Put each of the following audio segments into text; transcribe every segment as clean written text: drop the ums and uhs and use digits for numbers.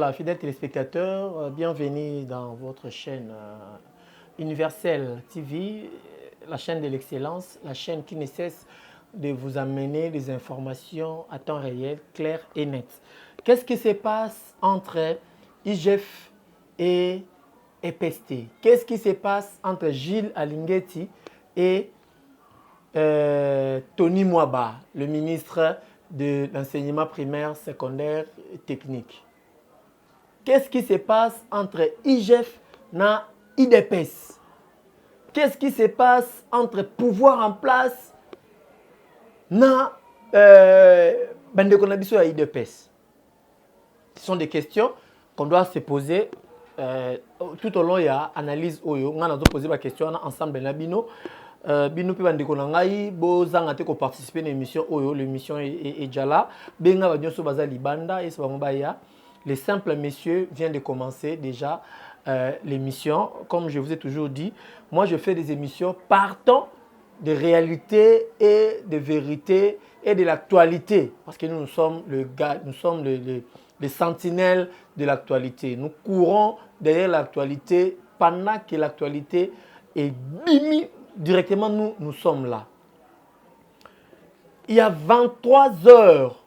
Voilà, fidèles téléspectateurs, bienvenue dans votre chaîne Universelle TV, la chaîne de l'excellence, la chaîne qui ne cesse de vous amener des informations à temps réel, claires et nettes. Qu'est-ce qui se passe entre IGF et EPST? Qu'est-ce qui se passe entre Gilles Alinguetti et Tony Mwaba, le ministre de l'enseignement primaire, secondaire et technique? Qu'est-ce qui se passe entre IGF et IDPS? Qu'est-ce qui se passe entre pouvoir en place et IDPS? Ce sont des questions qu'on doit se poser tout au long. Il y a analyse. On a posé la question ensemble. Bino pe bandeko na ngai bozanga te ko participer à l'émission l'émission est déjà là benga ba nyonso baza libanda et ba mbaya. Les simples messieurs viennent de commencer déjà l'émission. Comme je vous ai toujours dit, moi je fais des émissions partant de réalité et de vérité et de l'actualité, parce que nous sommes les sentinelles de l'actualité. Nous courons derrière l'actualité pendant que l'actualité est bimi. Directement, nous sommes là. Il y a 23 heures,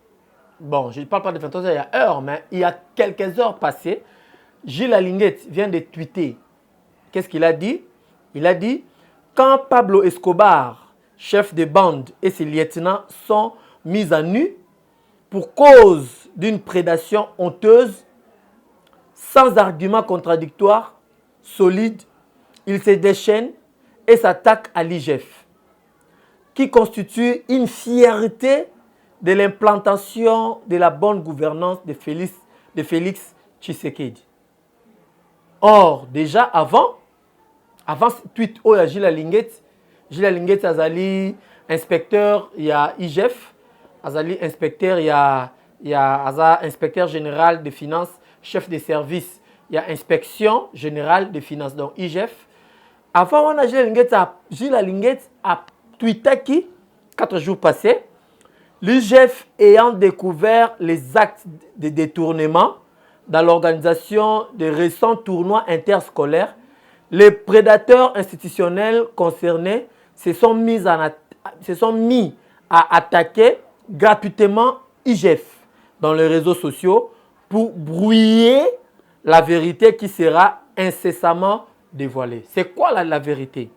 bon, je ne parle pas de 23 heures, il y a heures, mais il y a quelques heures passées, Gilles Alinguetti vient de tweeter. Qu'est-ce qu'il a dit? Il a dit, quand Pablo Escobar, chef de bande, et ses lieutenants sont mis à nu pour cause d'une prédation honteuse, sans argument contradictoire, solide, ils se déchaînent et s'attaque à l'IGF, qui constitue une fierté de l'implantation de la bonne gouvernance de Félix Tshisekedi. Or, déjà avant ce tweet, il y a Gilles Alinguetti Azali, inspecteur, il y a IGF, Azali, inspecteur, il y a inspecteur général des finances, chef de service, il y a inspection générale des finances, donc IGF. Avant, on a Gilles Alinguetti a tweeté qui, 4 jours passés, l'IGF ayant découvert les actes de détournement dans l'organisation des récents tournois interscolaires, les prédateurs institutionnels concernés se sont mis à attaquer gratuitement IGF dans les réseaux sociaux pour brouiller la vérité qui sera incessamment dévoilée. C'est quoi la vérité?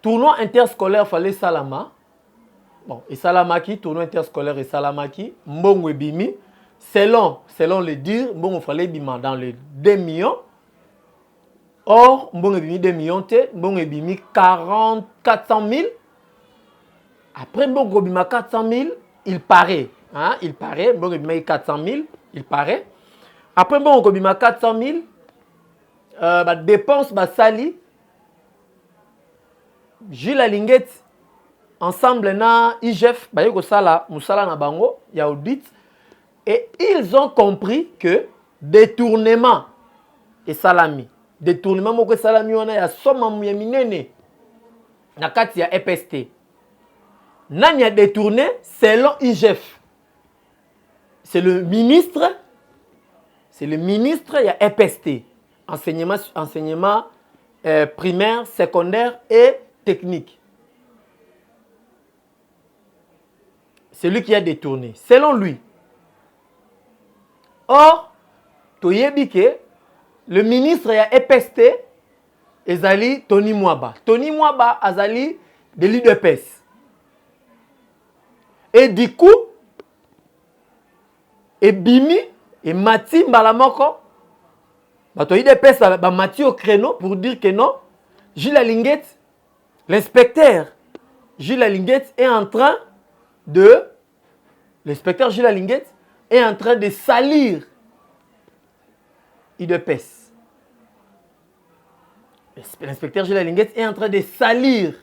Tournoi interscolaire fallait Salama. Bon, et Salamaki, tournoi interscolaire et Salamaki, Mbongo et Bimi, selon les dires, Mbongo fallait Bima dans les 2 millions. Or, Mbongo et Bimi 2 millions, Mbongo et Bimi 400 000. Après Mbongo et Bima 400 000, il paraît. Hein, il paraît, Mbongo et Bimi 400 000, il paraît. Après Mbongo et Bima 400 000, dépense sali Gilles Alinguetti ensemble na IGF bayeko sala musala na bango ya audit, et ils ont compris que détournement et salami moko salami wana ya soma ya minene na kati ya EPST nani a détourné selon IGF. C'est le ministre ya EPST, enseignement primaire, secondaire et technique. C'est lui qui a détourné, selon lui. Or, Toyebike, le ministre ya EPST, ezali Tony Mwaba. Tony Mwaba azali de l'IDPS. Et du coup, et Bimi, et Mati Mbalamoko, IDPS ba Mati au créneau pour dire que non, Gilles Alinguetti, l'inspecteur Gilles Alinguetti est en train de salir IDPS. L'inspecteur Gilles Alinguetti est en train de salir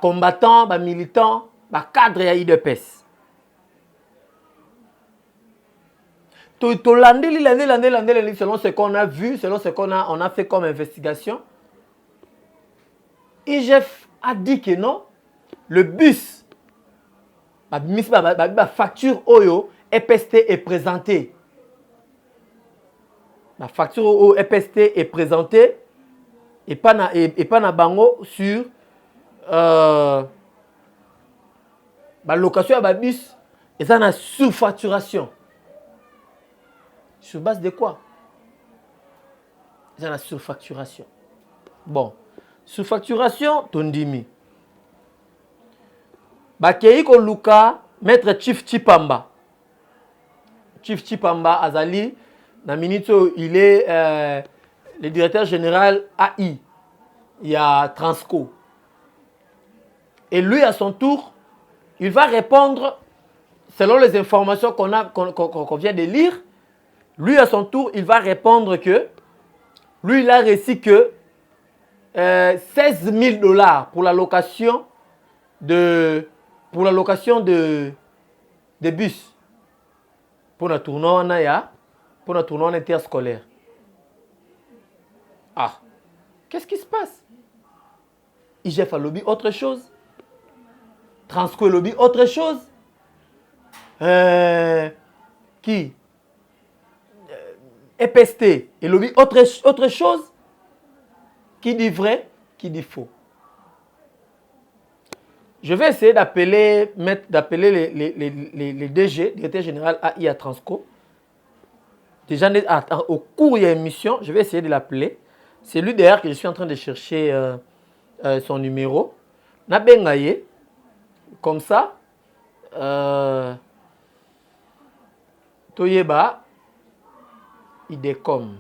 combattants, militants, cadres à IDPS. Selon ce qu'on a vu, selon ce qu'on a fait comme investigation, IGF a dit que non, le bus, facture Oyo, EPST est présentée. La facture au EPST est présentée et pas na bango sur la location à bus et ça na surfacturation. Sur base de quoi? Ça na surfacturation. Bon, surfacturation tondimi. Bakei ko luka maître Chief Chipamba. Chief Chipamba azali na minito il est le directeur général AI. Il y a Transco. Et lui à son tour, il va répondre selon les informations qu'on vient de lire. Lui à son tour, il va répondre que lui il a reçu que 16 000 $ pour la location de bus pour la tournoi interscolaire. Ah, qu'est-ce qui se passe? IGF a lobby autre chose. Transco lobby autre chose. Qui EPST et lobby autre chose. Qui dit vrai, qui dit faux. Je vais essayer d'appeler les DG, directeur général AI à Transco. Déjà, au cours de l'émission, je vais essayer de l'appeler. C'est lui d'ailleurs que je suis en train de chercher son numéro. Nabengaye, comme ça, Toyeba, Idecom.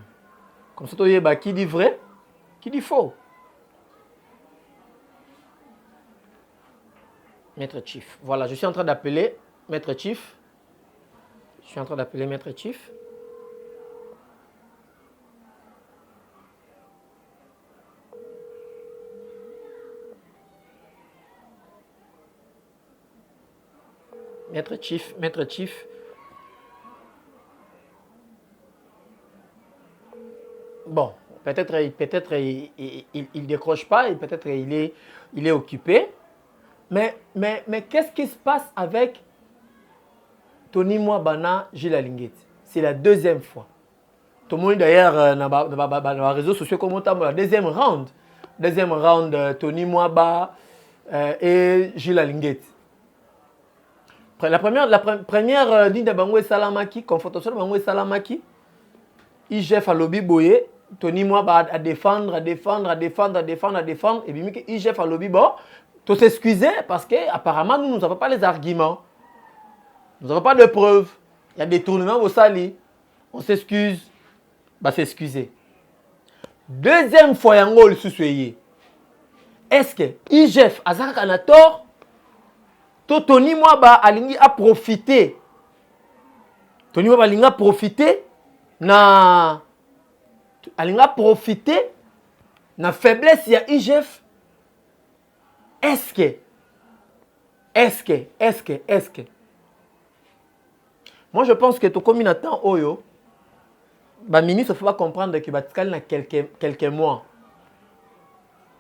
Comme ça, Toyeba, qui dit vrai, qui dit faux. Maître Chief. Voilà, je suis en train d'appeler Maître Chief. Je suis en train d'appeler Maître Chief. Maître Chief, Maître Chief. Bon, peut-être il décroche pas et peut-être il est occupé. Mais qu'est-ce qui se passe avec Tony Mwabana, Gilles Alinguet? C'est la deuxième fois. Tout le monde d'ailleurs dans les réseaux sociaux comment la deuxième round. Deuxième round, Tony Mwaba et Gilles Alinguet. La première ligne de Bangoué Salamaki, confrontation de Bangoué Salamaki, IGF a lobby boyé, Tony Mwaba à défendre, et puis IGF a lobby bon. Tout s'excuser parce qu'apparemment, nous n'avons pas les arguments. Nous n'avons pas de preuves. Il y a des tournements au sali. On s'excuse. Bah, s'excuser. Deuxième fois, il y a sous-soyé. Est-ce que IGF a tort? Tony Mwaba a profité. Tony Mwaba a profité na faiblesse il y a IGF. Est-ce que moi je pense que tout comme il attend Oyo, bah ministre faut pas comprendre que Batikal n'a quelques mois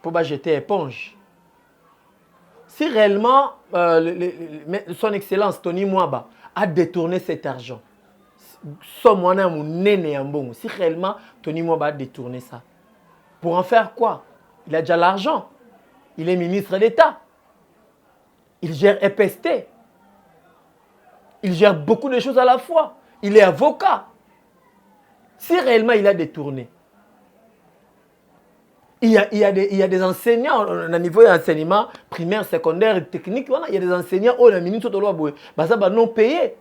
pour pas jeter éponge. Si réellement son excellence Tony Mwaba a détourné cet argent, si réellement Tony Mwaba a détourné ça, pour en faire quoi? Il a déjà l'argent. Il est ministre d'État. Il gère EPST. Il gère beaucoup de choses à la fois. Il est avocat. Si réellement il a détourné, il y a des enseignants au niveau d'enseignement primaire, secondaire et technique. Voilà, il y a des enseignants au ministre de l'Ouest. Ça va non payer.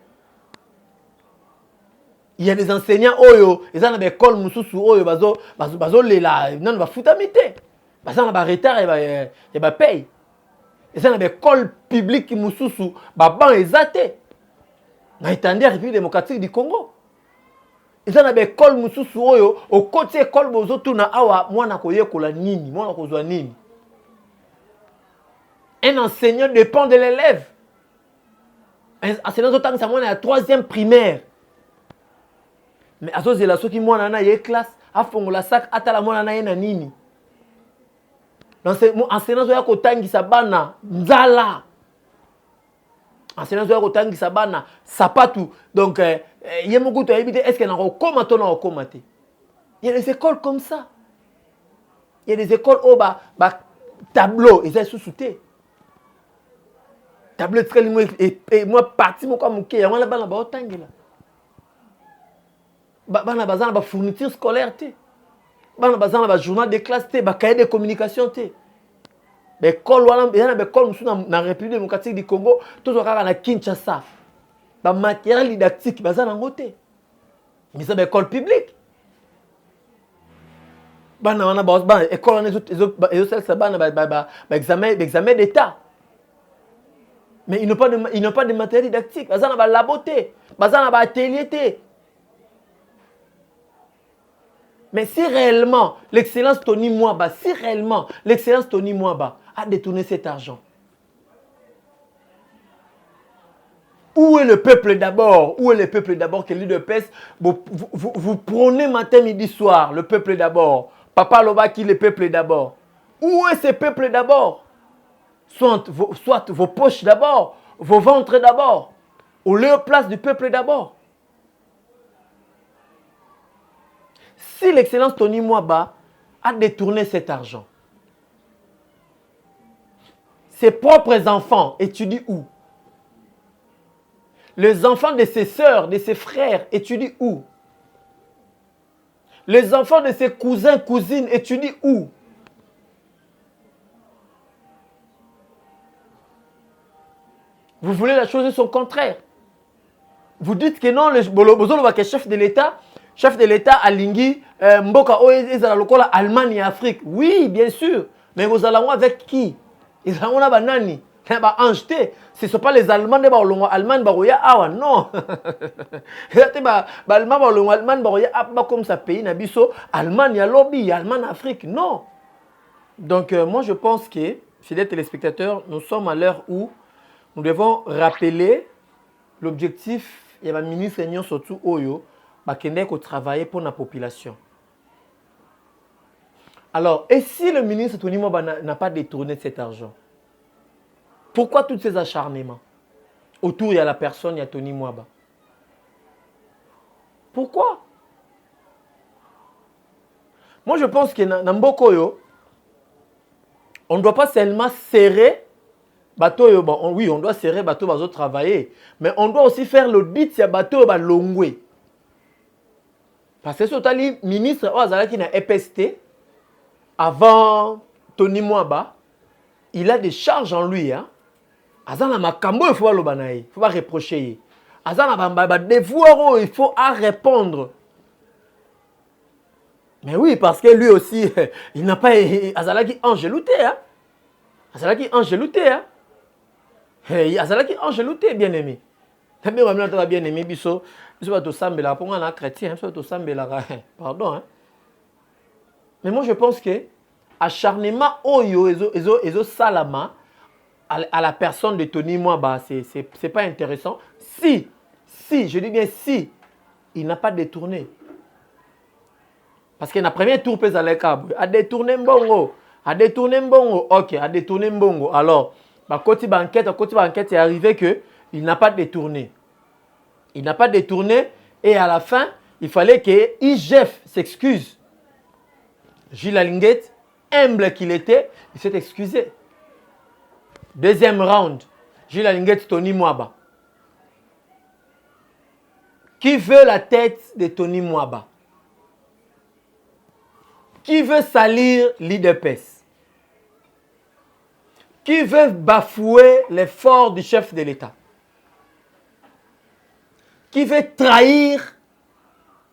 Il y a des enseignants oyo, ils ont des écoles mususu oyo bazo lela, non va futamité. Parce que ba retard et ba paye. Ils ont des écoles publiques mususu ba ban ezate. Na itande République démocratique du Congo. Ils ont des écoles mususu oyo au côté école bozo tuna awa mwana koyekola nini, mwana kozwa nini. Un enseignant dépend de l'élève. Un enseignant autant que ça mwana à 3e primaire. Mais à cause de la chose qui mwana na yé classe, a fongola sac atala mwana na yena nini. Enseignant zoya kotangi sa bana nzala. enseignant zo kotangi sabana sapatu donc yemuku to ebite est-ce que na kokoma to na kokoma te. Il y a des écoles comme ça. Il y a des écoles où tableau ils sont sous-soutés. Tableau très limou et moi parti mon comme OK, on la bana ba otangi là. Bana bazana ba fourniture scolaire te. Bana bazana ba journal de classe te, ba cahier de communication te. L'école na République démocratique du Congo, tout ça na Kinshasa. Ba matériel didactique bazana ngote. Mais c'est l'école publique. Bana wana ba école examen d'état. Mais ils n'ont pas de matériel didactique. Bazana ba laboté, bazana ba atelier. Mais si réellement l'excellence Tony Mwaba, a détourné cet argent, où est le peuple d'abord? Où est le peuple d'abord que l'UDPS vous prônez matin, midi, soir, le peuple d'abord. Papa Loba qui le peuple d'abord. Où est ce peuple d'abord? Soit vos poches d'abord, vos ventres d'abord, ou leur place du peuple d'abord. Si l'excellence Tony Mwaba a détourné cet argent, ses propres enfants étudient où? Les enfants de ses sœurs, de ses frères étudient où? Les enfants de ses cousins, cousines étudient où? Vous voulez la chose de son contraire. Vous dites que non, le chef de l'État à Lingui, Mboka Oezala Lokola, Allemagne et Afrique. Oui, bien sûr. Mais vous allez avec qui? Ils ont un banani. Ce ne sont pas les Allemands de Allemagne, non. Allemagne, comme ça pays, Allemagne, lobby, Allemagne, Afrique, non. Donc, moi, je pense que, fidèles téléspectateurs, nous sommes à l'heure où nous devons rappeler l'objectif. Il y a un ministre surtout Oyo, qui travailler pour la population. Alors, et si le ministre Tony Mwaba n'a pas détourné cet argent? Pourquoi tous ces acharnements? Autour, il y a la personne, il y a Tony Mwaba. Pourquoi? Moi, je pense que dans Mbokoyo, on ne doit pas seulement serrer bateau. Bon, oui, on doit serrer bateau, bateau travailler. Mais on doit aussi faire l'audit sur bateau, longwe. Parce que le ministre qui na EPST, avant Tony Mwaba, il a des charges en lui. Azana makambo, il faut pas reprocher. Azana devoir, il faut à répondre. Mais oui, parce que lui aussi, il n'a pas Azalaki angelouté. Azalaki angelouté. Azalaki angelouté, bien aimé. Bien aimé, biso va te sambela pour un chrétien, te sambela. Pardon. Mais moi je pense que acharnement oyo ezo salama à la personne de Tony Mwaba, c'est pas intéressant. Si, je dis bien si, il n'a pas détourné. Parce que dans le premier tour, a détourné Mbongo. Ok, a détourné Mbongo. Alors, côté banquette est arrivé qu'il n'a pas détourné. Il n'a pas détourné et à la fin, il fallait que IGF s'excuse. Gilles Alinguet, humble qu'il était, il s'est excusé. Deuxième round, Gilles Alinguet, Tony Mwaba. Qui veut la tête de Tony Mwaba? Qui veut salir l'UDPS? Qui veut bafouer l'effort du chef de l'État? Qui veut trahir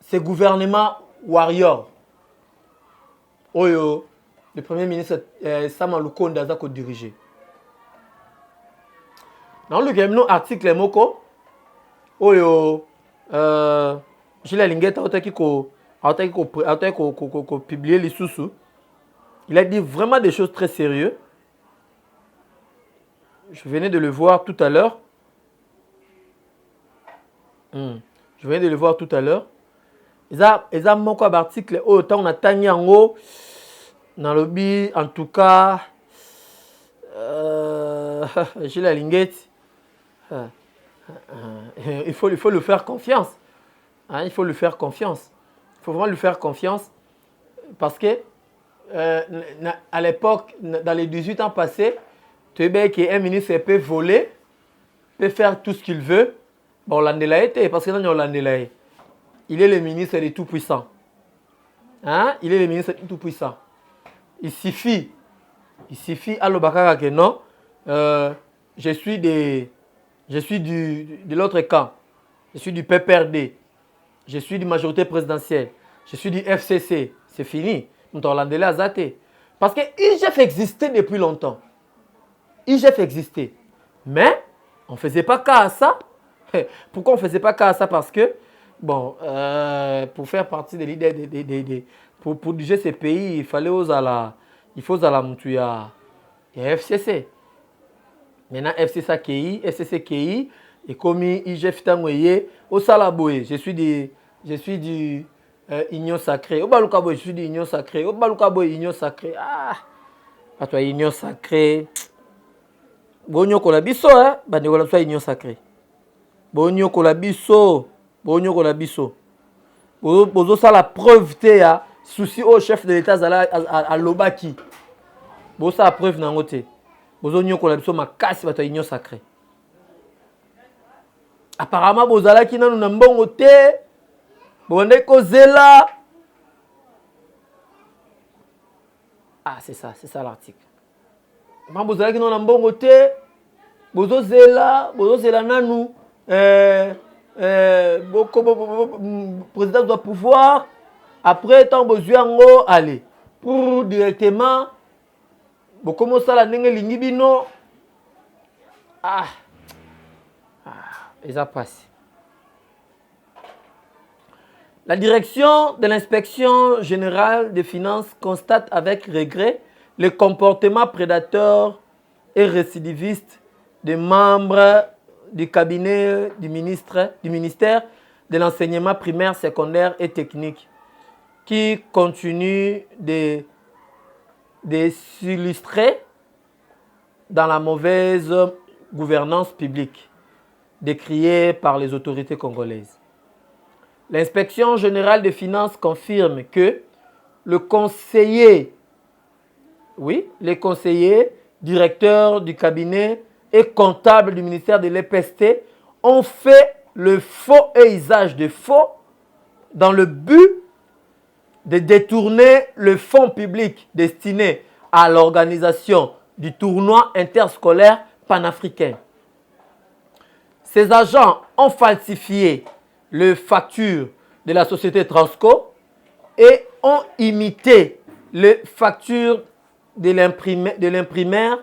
ce gouvernement warrior? Oyo, le premier ministre Sama Lukonda a dirigé. Dans le article Moko, Oyo, Gilles Alinguet a publié les sous-sous. Il a dit vraiment des choses très sérieuses. Je venais de le voir tout à l'heure. Je venais de le voir tout à l'heure. Ils ont un article autant on a tagné en haut dans le lobby en tout cas Gilles Alinguet Il faut lui faire confiance. Hein, il faut lui faire confiance. Il faut vraiment lui faire confiance parce que à l'époque, dans les 18 ans passés, tu sais qu'un ministre peut voler, peut faire tout ce qu'il veut. Bon, l'Andela était, parce que non, l'Andela est. Il est le ministre des tout-puissants. Hein? Il est le ministre des tout-puissants. Il suffit à l'Obakaka que non, je suis de l'autre camp. Je suis du PPRD. Je suis du majorité présidentielle. Je suis du FCC. C'est fini. Nous t'en à Zate. Parce que IGF existait depuis longtemps. IGF existait. Mais on ne faisait pas cas à ça. Pourquoi on ne faisait pas cas à ça? Parce que, bon, pour faire partie des leaders, pour diriger ces pays, il fallait il faut la Moutuya et FCC. Maintenant, FCC KI, et comme IGF Tangoye, au Salaboye, je suis du Union Sacrée. Au Balukaboy, je suis du Union Sacrée. Au Balukaboy, Union Sacrée. Ah, pas toi, Union Sacrée. Bonyo Kolabiso, hein? Bandeko la Union Sacrée. Bonyo Kolabiso. Bonyo Kolabiso. Bozo ça la preuve, ya. Souci au chef de l'État à Lobaki. Bozo ça la preuve dans côté. Bozo Union Kolabiso, ma casse, va toi, Union Sacrée. Apparemment, Bozala qui n'a pas bon côté. Boneko Zela. Ah, c'est ça l'article. Bozala qui n'a pas bon côté. Bozo Zela Nanou. Président doit pouvoir. Après, tant besoin, allez. Pour directement. Comment ça la nenge lingibino. Et ça passe. La direction de l'inspection générale des finances constate avec regret le comportement prédateur et récidiviste des membres du cabinet du ministère de l'enseignement primaire, secondaire et technique qui continue de s'illustrer dans la mauvaise gouvernance publique décriée par les autorités congolaises. L'inspection générale des finances confirme que les conseillers, directeurs du cabinet et comptables du ministère de l'EPST ont fait le faux et usage de faux dans le but de détourner le fonds public destiné à l'organisation du tournoi interscolaire panafricain. Ces agents ont falsifié les factures de la société Transco et ont imité les factures de l'imprimaire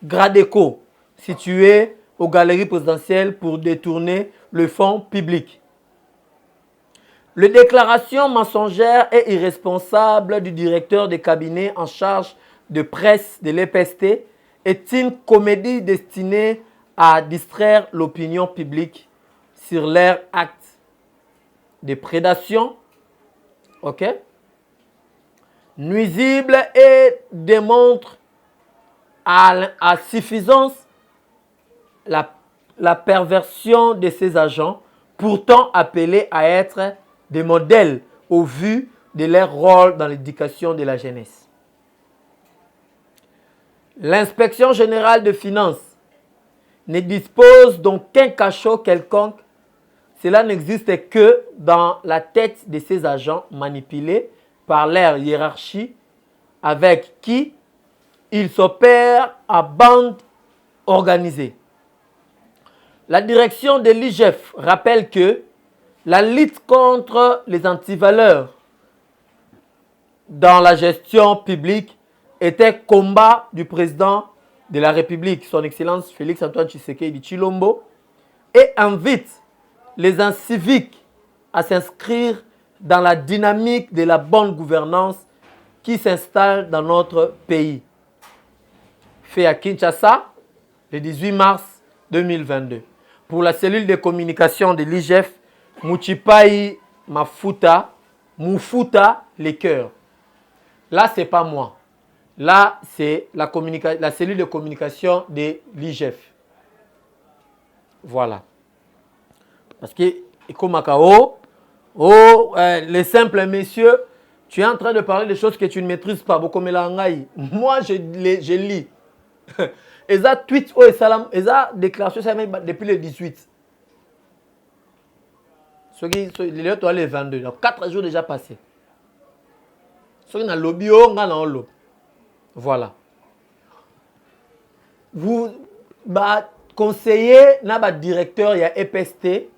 Gradeco, situé aux galeries présidentielles pour détourner le fonds public. Les déclarations mensongères et irresponsables du directeur des cabinets en charge de presse de l'EPST est une comédie destinée à distraire l'opinion publique sur leurs actes de prédation, nuisibles et démontrent à suffisance la perversion de ces agents, pourtant appelés à être des modèles au vu de leur rôle dans l'éducation de la jeunesse. L'inspection générale des finances ne dispose d'aucun cachot quelconque. Cela n'existe que dans la tête de ces agents manipulés par leur hiérarchie avec qui ils s'opèrent à bande organisée. La direction de l'IGF rappelle que la lutte contre les antivaleurs dans la gestion publique était combat du président de la République, son Excellence Félix-Antoine Tshisekedi Tshilombo, et invite les inciviques à s'inscrire dans la dynamique de la bonne gouvernance qui s'installe dans notre pays. Fait à Kinshasa, le 18 mars 2022. Pour la cellule de communication de l'IGF, Mouchipai Moufuta les cœurs. Là, ce n'est pas moi. Là, c'est la cellule de communication de l'IGF. Voilà. Parce que, comme les simples messieurs, tu es en train de parler de choses que tu ne maîtrises pas. Moi, je lis. Et ça, tweet, et ça, déclaration, ça depuis le 18. Les 22. Donc, 4 jours déjà passés. Ce qui est dans le lobby, on a dans le lobby. Voilà. Vous, conseiller, directeur, il y a EPST.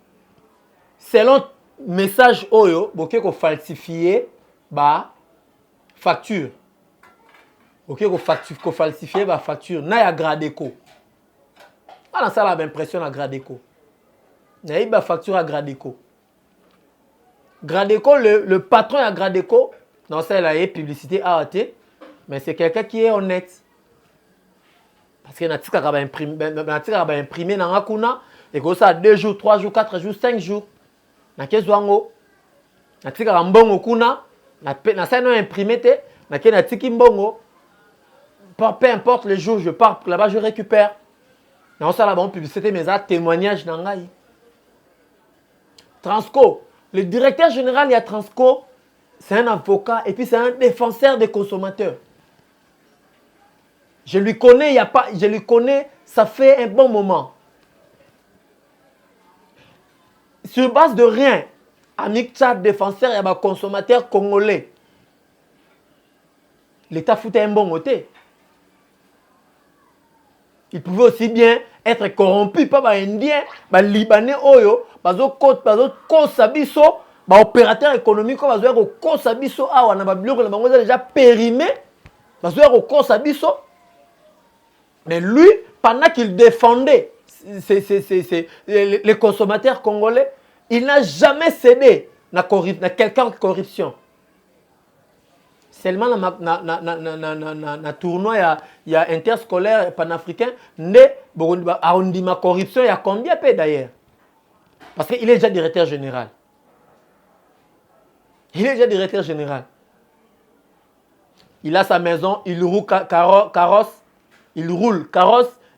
Selon message Oyo, vous pouvez falsifier facture. Vous pouvez falsifier facture. Il y a Gradeco. On a ça l'impression à Gradeco. Il y a une facture à Gradeco. Gradeco, le patron à Gradeco, non, ça il a une publicité AAT, mais c'est quelqu'un qui est honnête. Parce qu'il y a imprimé dans la kuna, et que ça 2 jours, 3 jours, 4 jours, 5 jours. Na kezwango na tika mbongo kuna na ça non imprimé te na ke na tiki mbongo peu importe le jour je pars là-bas je récupère na ça là bon publicité mais ça témoignage na ngai Transco le directeur général il y a Transco c'est un avocat et puis c'est un défenseur des consommateurs. Je lui connais ça fait un bon moment. Sur base de rien, Amik Tchad, défenseur, il y a un consommateur congolais. L'État foutait un bon côté. Il pouvait aussi bien être corrompu par les Indiens, les Libanais, les opérateurs économiques, les déjà périmé, mais lui, pendant qu'il défendait les consommateurs congolais, il n'a jamais cédé à quelqu'un de corruption. Seulement dans le tournoi, il y a interscolaire panafricain, ma corruption, il y a combien d'ailleurs? Parce qu'il est déjà directeur général. Il est déjà directeur général. Il a sa maison, il roule carrosse,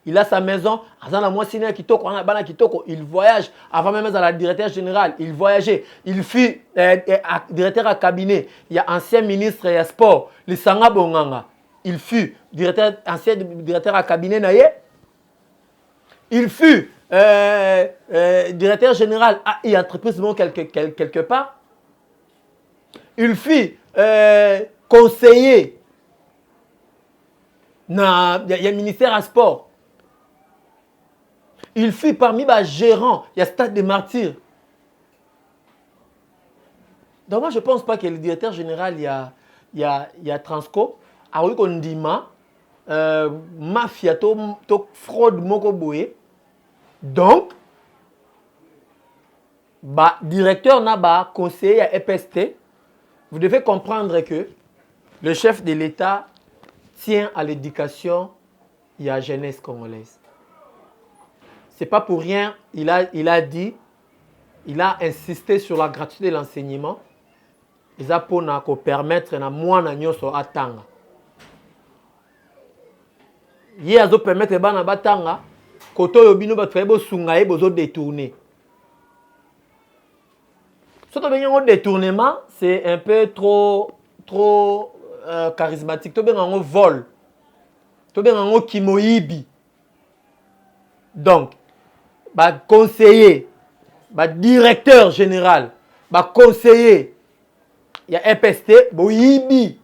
il a sa maison, il voyage, avant même à la directeur général, il voyageait, il fut directeur à cabinet, il y a ancien ministre des Sports, le Sanga Bonganga, il fut ancien directeur à cabinet, il fut directeur général à une entreprise quelque part, il fut conseiller, il y a un ministère à sport. Il fut parmi les gérants. Il y a Stade des Martyrs. Donc moi, je ne pense pas que le directeur général, il y a Transco. Alors qu'on dit mafia, fraude, mokoboye. Donc, directeur, conseiller à EPST, vous devez comprendre que le chef de l'État tient à l'éducation et à la jeunesse congolaise. Ce n'est pas pour rien, il a insisté sur la gratuité de l'enseignement. Il a pour permettre à moi de atanga. Il a permettre à batanga koto yobino batfaibo sungaye bozo détourner. Ce que détournement, c'est un peu trop charismatique. Tu as un vol. Tu as un kimoibi. Donc, conseiller, directeur général, conseiller, il y a EPST, boyibi.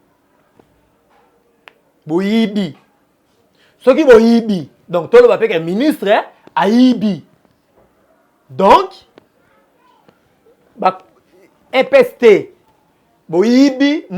Ce qui boyibi. Donc, tu as un ministre, aibi. Donc, EPST, boyibi.